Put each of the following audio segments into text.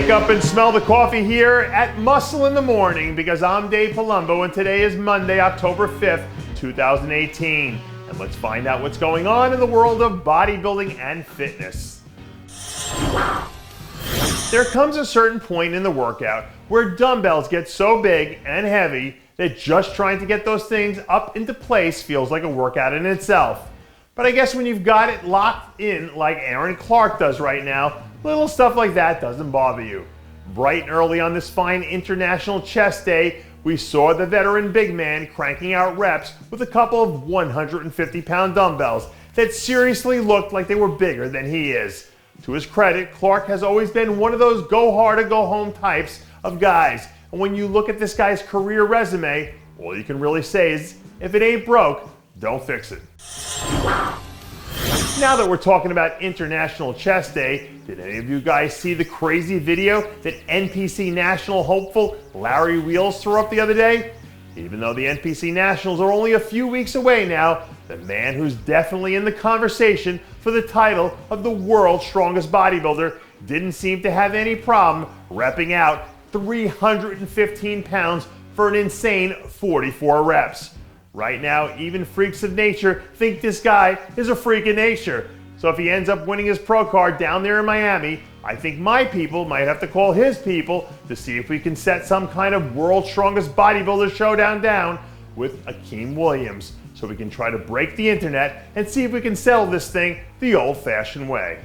Wake up and smell the coffee here at Muscle in the Morning because I'm Dave Palumbo and today is Monday, October 5th, 2018. And let's find out what's going on in the world of bodybuilding and fitness. There comes a certain point in the workout where dumbbells get so big and heavy that just trying to get those things up into place feels like a workout in itself. But I guess when you've got it locked in like Aaron Clark does right now, little stuff like that doesn't bother you. Bright and early on this fine International Chest Day, we saw the veteran big man cranking out reps with a couple of 150-pound dumbbells that seriously looked like they were bigger than he is. To his credit, Clark has always been one of those go hard or go home types of guys. And when you look at this guy's career resume, all you can really say is, if it ain't broke, don't fix it. Now that we're talking about International Chest Day, did any of you guys see the crazy video that NPC National hopeful Larry Wheels threw up the other day? Even though the NPC Nationals are only a few weeks away now, the man who's definitely in the conversation for the title of the world's strongest bodybuilder didn't seem to have any problem repping out 315 pounds for an insane 44 reps. Right now, even freaks of nature think this guy is a freak of nature. So if he ends up winning his pro card down there in Miami, I think my people might have to call his people to see if we can set some kind of world's strongest bodybuilder showdown down with Akeem Williams, so we can try to break the internet and see if we can settle this thing the old-fashioned way.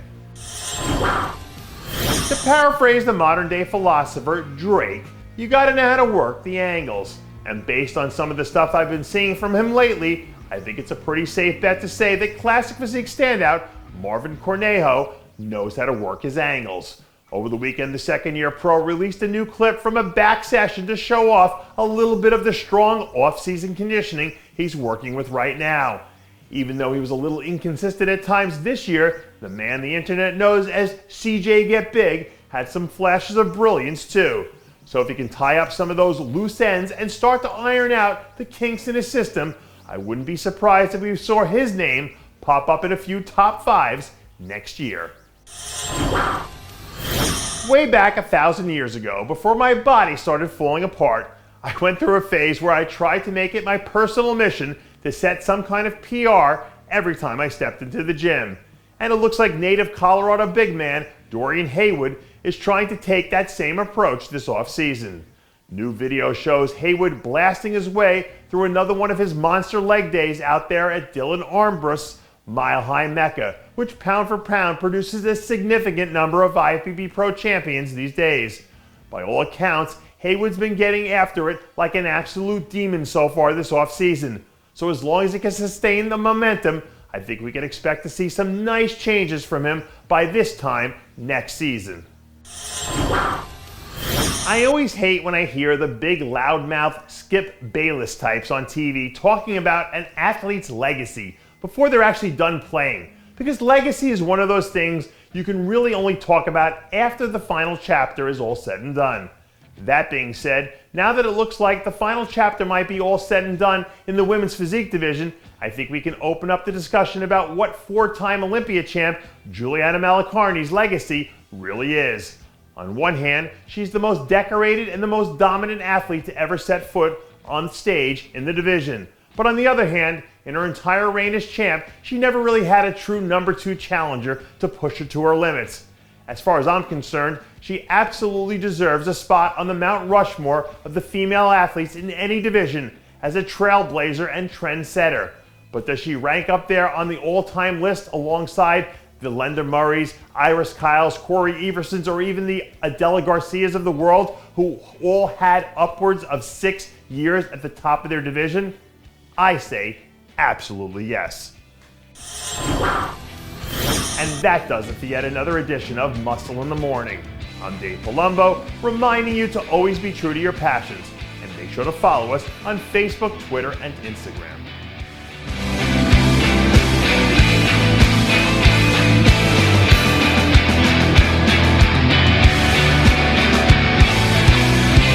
To paraphrase the modern-day philosopher Drake, you gotta know how to work the angles. And based on some of the stuff I've been seeing from him lately, I think it's a pretty safe bet to say that classic physique standout Marvin Cornejo knows how to work his angles. Over the weekend, the second-year pro released a new clip from a back session to show off a little bit of the strong off-season conditioning he's working with right now. Even though he was a little inconsistent at times this year, the man the internet knows as CJ Get Big had some flashes of brilliance too. So if he can tie up some of those loose ends and start to iron out the kinks in his system, I wouldn't be surprised if we saw his name pop up in a few top fives next year. Way back 1,000 years ago, before my body started falling apart, I went through a phase where I tried to make it my personal mission to set some kind of PR every time I stepped into the gym. And it looks like native Colorado big man Dorian Haywood is trying to take that same approach this off-season. New video shows Haywood blasting his way through another one of his monster leg days out there at Dylan Armbrust's Mile High Mecca, which pound for pound produces a significant number of IFBB Pro champions these days. By all accounts, Haywood's been getting after it like an absolute demon so far this off-season. So as long as he can sustain the momentum, I think we can expect to see some nice changes from him by this time next season. I always hate when I hear the big loudmouth Skip Bayless types on TV talking about an athlete's legacy before they're actually done playing, because legacy is one of those things you can really only talk about after the final chapter is all said and done. That being said, now that it looks like the final chapter might be all said and done in the women's physique division, I think we can open up the discussion about what four-time Olympia champ Juliana Malacarne's legacy really is. On one hand, she's the most decorated and the most dominant athlete to ever set foot on stage in the division. But on the other hand, in her entire reign as champ, she never really had a true number 2 challenger to push her to her limits. As far as I'm concerned, she absolutely deserves a spot on the Mount Rushmore of the female athletes in any division as a trailblazer and trendsetter. But does she rank up there on the all-time list alongside the Linda Murrays, Iris Kyles, Corey Eversons, or even the Adela Garcias of the world, who all had upwards of 6 years at the top of their division? I say absolutely yes. And that does it for yet another edition of Muscle in the Morning. I'm Dave Palumbo, reminding you to always be true to your passions, and make sure to follow us on Facebook, Twitter, and Instagram.